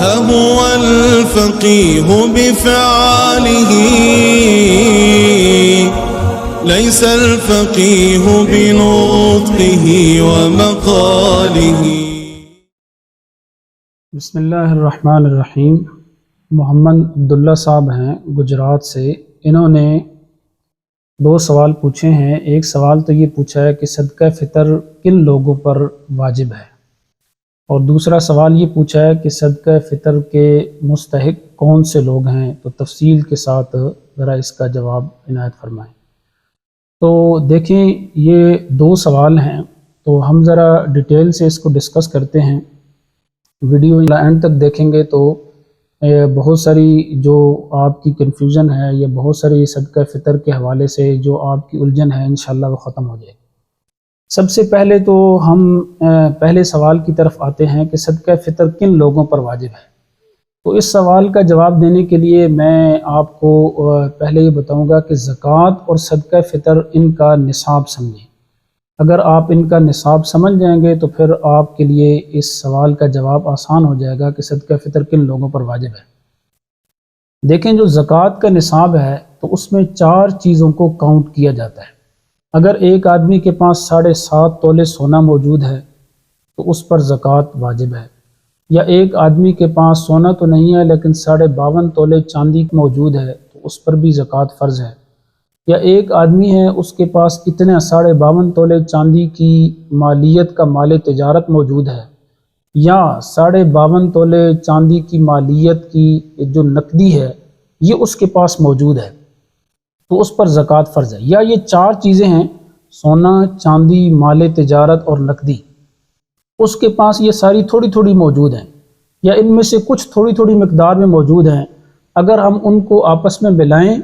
هو الفقيه بفعاله ليس الفقيه بنطقه ومقاله. بسم اللہ الرحمن الرحیم. محمد عبداللہ صاحب ہیں گجرات سے. انہوں نے 2 سوال پوچھے ہیں. ایک سوال تو یہ پوچھا ہے کہ صدقہ فطر کن لوگوں پر واجب ہے، اور دوسرا سوال یہ پوچھا ہے کہ صدقہ فطر کے مستحق کون سے لوگ ہیں. تو تفصیل کے ساتھ ذرا اس کا جواب عنایت فرمائیں. تو دیکھیں یہ 2 سوال ہیں، تو ہم ذرا ڈیٹیل سے اس کو ڈسکس کرتے ہیں. ویڈیو اینڈ تک دیکھیں گے تو بہت ساری جو آپ کی کنفیوژن ہے یا بہت ساری صدقہ فطر کے حوالے سے جو آپ کی الجھن ہے انشاءاللہ وہ ختم ہو جائے گی. سب سے پہلے تو ہم پہلے سوال کی طرف آتے ہیں کہ صدقہ فطر کن لوگوں پر واجب ہے. تو اس سوال کا جواب دینے کے لیے میں آپ کو پہلے یہ بتاؤں گا کہ زکوٰۃ اور صدقہ فطر ان کا نصاب سمجھیں. اگر آپ ان کا نصاب سمجھ جائیں گے تو پھر آپ کے لیے اس سوال کا جواب آسان ہو جائے گا کہ صدقہ فطر کن لوگوں پر واجب ہے. دیکھیں جو زکوٰۃ کا نصاب ہے تو اس میں 4 چیزوں کو کاؤنٹ کیا جاتا ہے. اگر ایک آدمی کے پاس 7.5 تولے سونا موجود ہے تو اس پر زکوٰۃ واجب ہے. یا ایک آدمی کے پاس سونا تو نہیں ہے لیکن 52.5 تولے چاندی موجود ہے تو اس پر بھی زکوٰۃ فرض ہے. یا ایک آدمی ہے اس کے پاس اتنے 52.5 تولے چاندی کی مالیت کا مال تجارت موجود ہے، یا 52.5 تولے چاندی کی مالیت کی جو نقدی ہے یہ اس کے پاس موجود ہے تو اس پر زکوٰۃ فرض ہے. یا یہ 4 چیزیں ہیں، سونا، چاندی، مال تجارت اور نقدی، اس کے پاس یہ ساری تھوڑی تھوڑی موجود ہیں یا ان میں سے کچھ تھوڑی تھوڑی مقدار میں موجود ہیں. اگر ہم ان کو آپس میں ملائیں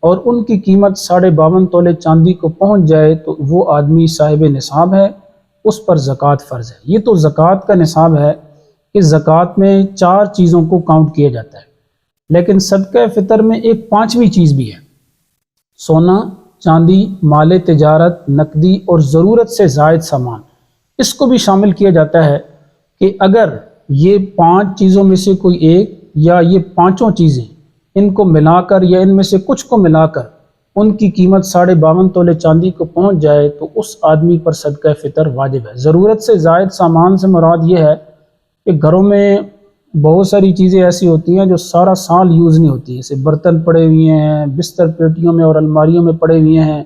اور ان کی قیمت 52.5 تولے چاندی کو پہنچ جائے تو وہ آدمی صاحب نصاب ہے، اس پر زکوٰۃ فرض ہے. یہ تو زکوٰۃ کا نصاب ہے کہ زکوٰۃ میں 4 چیزوں کو کاؤنٹ کیا جاتا ہے. لیکن صدقہ فطر میں ایک 5ویں چیز بھی ہے، سونا، چاندی، مال تجارت، نقدی اور ضرورت سے زائد سامان. اس کو بھی شامل کیا جاتا ہے کہ اگر یہ 5 چیزوں میں سے کوئی ایک یا یہ 5 چیزیں ان کو ملا کر یا ان میں سے کچھ کو ملا کر ان کی قیمت 52.5 تولے چاندی کو پہنچ جائے تو اس آدمی پر صدقہ فطر واجب ہے. ضرورت سے زائد سامان سے مراد یہ ہے کہ گھروں میں بہت ساری چیزیں ایسی ہوتی ہیں جو سارا سال یوز نہیں ہوتی، جیسے برتن پڑے ہوئے ہیں، بستر پیٹیوں میں اور الماریوں میں پڑے ہوئے ہیں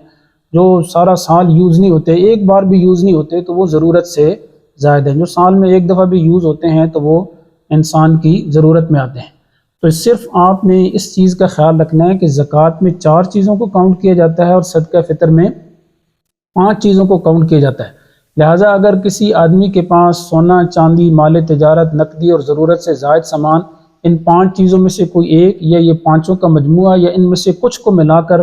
جو سارا سال یوز نہیں ہوتے، ایک بار بھی یوز نہیں ہوتے، تو وہ ضرورت سے زائد ہیں. جو سال میں ایک دفعہ بھی یوز ہوتے ہیں تو وہ انسان کی ضرورت میں آتے ہیں. تو صرف آپ نے اس چیز کا خیال رکھنا ہے کہ زکوٰۃ میں 4 چیزوں کو کاؤنٹ کیا جاتا ہے اور صدقہ فطر میں 5 چیزوں کو کاؤنٹ کیا جاتا ہے. لہٰذا اگر کسی آدمی کے پاس سونا، چاندی، مال تجارت، نقدی اور ضرورت سے زائد سامان، ان 5 چیزوں میں سے کوئی ایک یا یہ 5 کا مجموعہ یا ان میں سے کچھ کو ملا کر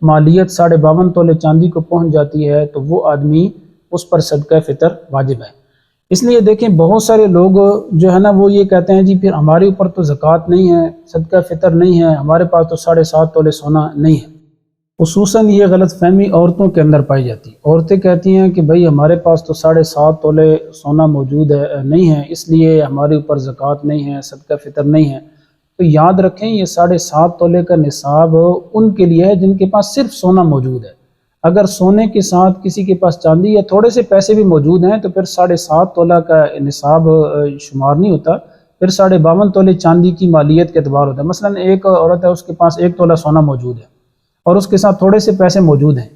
مالیت 52.5 تولے چاندی کو پہنچ جاتی ہے تو وہ آدمی اس پر صدقہ فطر واجب ہے. اس لیے دیکھیں بہت سارے لوگ جو ہے نا وہ یہ کہتے ہیں جی پھر ہمارے اوپر تو زکوٰۃ نہیں ہے، صدقہ فطر نہیں ہے، ہمارے پاس تو 7.5 تولے سونا نہیں ہے. خصوصاً یہ غلط فہمی عورتوں کے اندر پائی جاتی ہے. عورتیں کہتی ہیں کہ بھئی ہمارے پاس تو 7.5 تولے سونا موجود ہے نہیں ہے، اس لیے ہمارے اوپر زکوٰۃ نہیں ہے، صدقہ فطر نہیں ہے. تو یاد رکھیں یہ 7.5 تولے کا نصاب ان کے لیے ہے جن کے پاس صرف سونا موجود ہے. اگر سونے کے ساتھ کسی کے پاس چاندی یا تھوڑے سے پیسے بھی موجود ہیں تو پھر 7.5 تولہ کا نصاب شمار نہیں ہوتا، پھر 52.5 تولے چاندی کی مالیت کے اعتبار ہوتا ہے. مثلا ایک عورت ہے اس کے پاس 1 تولہ سونا موجود ہے اور اس کے ساتھ تھوڑے سے پیسے موجود ہیں،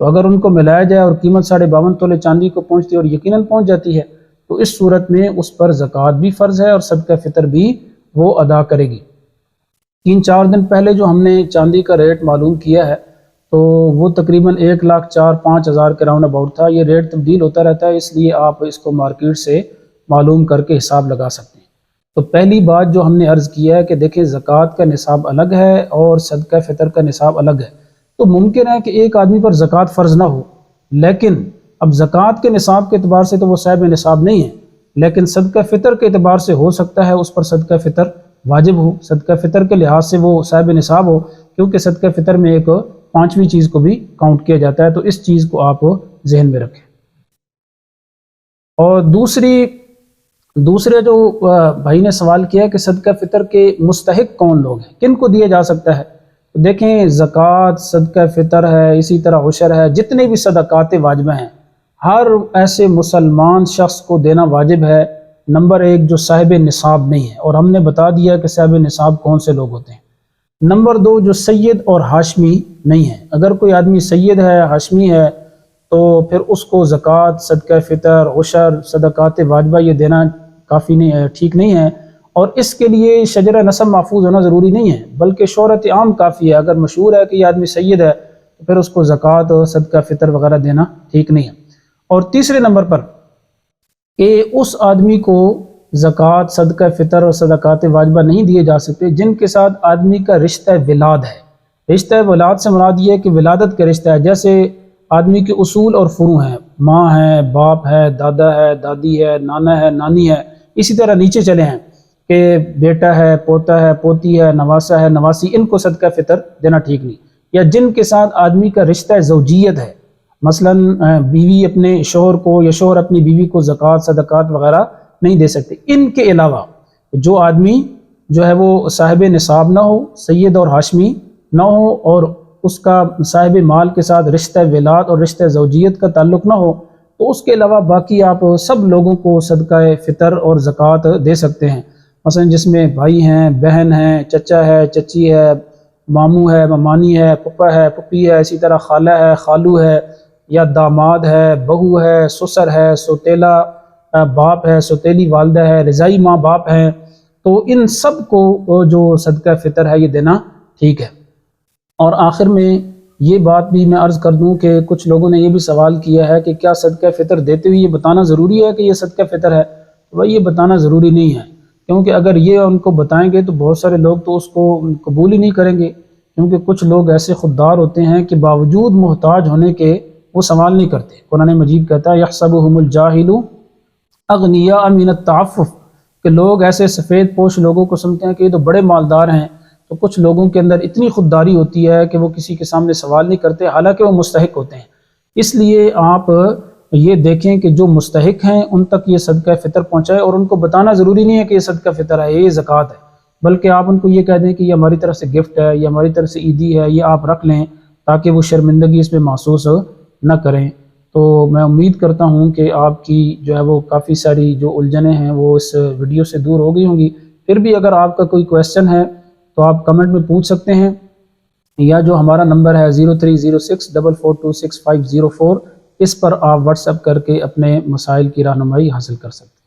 تو اگر ان کو ملایا جائے اور قیمت 52.5 تولے چاندی کو پہنچتی ہے اور یقیناً پہنچ جاتی ہے تو اس صورت میں اس پر زکوٰۃ بھی فرض ہے اور صدقہ فطر بھی وہ ادا کرے گی. 3-4 دن پہلے جو ہم نے چاندی کا ریٹ معلوم کیا ہے تو وہ تقریباً 1,04,05,000 کے راؤنڈ اباؤٹ تھا. یہ ریٹ تبدیل ہوتا رہتا ہے، اس لیے آپ اس کو مارکیٹ سے معلوم کر کے حساب لگا سکتے ہیں. تو پہلی بات جو ہم نے عرض کیا ہے کہ دیکھیں زکوٰۃ کا نصاب الگ ہے اور صدقہ فطر کا نصاب الگ ہے. تو ممکن ہے کہ ایک آدمی پر زکوٰۃ فرض نہ ہو، لیکن اب زکوٰۃ کے نصاب کے اعتبار سے تو وہ صاحب نصاب نہیں ہے، لیکن صدقہ فطر کے اعتبار سے ہو سکتا ہے اس پر صدقہ فطر واجب ہو، صدقہ فطر کے لحاظ سے وہ صاحب نصاب ہو، کیونکہ صدقہ فطر میں ایک 5ویں چیز کو بھی کاؤنٹ کیا جاتا ہے. تو اس چیز کو آپ ذہن میں رکھیں. اور دوسری دوسرے جو بھائی نے سوال کیا کہ صدقہ فطر کے مستحق کون لوگ ہیں، کن کو دیا جا سکتا ہے؟ دیکھیں زکوٰۃ، صدقہ فطر ہے، اسی طرح عشر ہے، جتنے بھی صدقات واجبہ ہیں ہر ایسے مسلمان شخص کو دینا واجب ہے۔ نمبر ایک جو صاحب نصاب نہیں ہے، اور ہم نے بتا دیا کہ صاحب نصاب کون سے لوگ ہوتے ہیں۔ نمبر دو جو سید اور ہاشمی نہیں ہے، اگر کوئی آدمی سید ہے، ہاشمی ہے، تو پھر اس کو زکوٰۃ، صدقہ فطر، عشر، صدقات واجبہ یہ دینا کافی نہیں ہے، ٹھیک نہیں ہے، اور اس کے لیے شجرہ نسب محفوظ ہونا ضروری نہیں ہے، بلکہ شہرت عام کافی ہے۔ اگر مشہور ہے کہ یہ آدمی سید ہے تو پھر اس کو زکوٰۃ، صدقہ فطر وغیرہ دینا ٹھیک نہیں ہے۔ اور تیسرے نمبر پر کہ اس آدمی کو زکوٰۃ، صدقہ فطر اور صدقات واجبہ نہیں دیے جا سکتے جن کے ساتھ آدمی کا رشتہ ولاد ہے۔ رشتہ ولاد سے مراد یہ ہے کہ ولادت کا رشتہ ہے، جیسے آدمی کے اصول اور فروع ہیں، ماں ہے، باپ ہے، دادا ہے، دادی ہے، نانا ہے، نانی ہے، اسی طرح نیچے چلے ہیں کہ بیٹا ہے، پوتا ہے، پوتی ہے، نواسا ہے، نواسی، ان کو صدقہ فطر دینا ٹھیک نہیں۔ یا جن کے ساتھ آدمی کا رشتہ زوجیت ہے، مثلا بیوی اپنے شوہر کو یا شوہر اپنی بیوی کو زکوٰۃ، صدقات وغیرہ نہیں دے سکتے۔ ان کے علاوہ جو آدمی جو ہے وہ صاحب نصاب نہ ہو، سید اور ہاشمی نہ ہو، اور اس کا صاحب مال کے ساتھ رشتہ ولاد اور رشتہ زوجیت کا تعلق نہ ہو، تو اس کے علاوہ باقی آپ سب لوگوں کو صدقہ فطر اور زکوٰۃ دے سکتے ہیں۔ مثلا جس میں بھائی ہیں، بہن ہیں، چچا ہے، چچی ہے، ماموں ہے، ممانی ہے، پھپھا ہے، پھپھی ہے، اسی طرح خالہ ہے، خالو ہے، یا داماد ہے، بہو ہے، سسر ہے، سوتیلا باپ ہے، سوتیلی والدہ ہے، رضائی ماں باپ ہیں، تو ان سب کو جو صدقہ فطر ہے یہ دینا ٹھیک ہے۔ اور آخر میں یہ بات بھی میں عرض کر دوں کہ کچھ لوگوں نے یہ بھی سوال کیا ہے کہ کیا صدقہ فطر دیتے ہوئے یہ بتانا ضروری ہے کہ یہ صدقہ فطر ہے؟ بھائی یہ بتانا ضروری نہیں ہے، کیونکہ اگر یہ ان کو بتائیں گے تو بہت سارے لوگ تو اس کو قبول ہی نہیں کریں گے، کیونکہ کچھ لوگ ایسے خوددار ہوتے ہیں کہ باوجود محتاج ہونے کے وہ سوال نہیں کرتے۔ قرآن مجید کہتا ہے یحسبهم الجاہل اغنیاء من التعفف، کہ لوگ ایسے سفید پوش لوگوں کو سمجھتے ہیں کہ یہ تو بڑے مالدار ہیں، تو کچھ لوگوں کے اندر اتنی خودداری ہوتی ہے کہ وہ کسی کے سامنے سوال نہیں کرتے، حالانکہ وہ مستحق ہوتے ہیں۔ اس لیے آپ یہ دیکھیں کہ جو مستحق ہیں ان تک یہ صدقہ فطر پہنچائے، اور ان کو بتانا ضروری نہیں ہے کہ یہ صدقہ فطر ہے، یہ زکوٰۃ ہے، بلکہ آپ ان کو یہ کہہ دیں کہ یہ ہماری طرف سے گفٹ ہے، یہ ہماری طرف سے عیدی ہے، یہ آپ رکھ لیں تاکہ وہ شرمندگی اس پہ محسوس نہ کریں۔ تو میں امید کرتا ہوں کہ آپ کی جو ہے وہ کافی ساری جو الجھنیں ہیں وہ اس ویڈیو سے دور ہو گئی ہوں گی۔ پھر بھی اگر آپ کا کوئی کویسچن ہے تو آپ کمنٹ میں پوچھ سکتے ہیں، یا جو ہمارا نمبر ہے 030644265504، اس پر آپ واٹس ایپ کر کے اپنے مسائل کی رہنمائی حاصل کر سکتے ہیں۔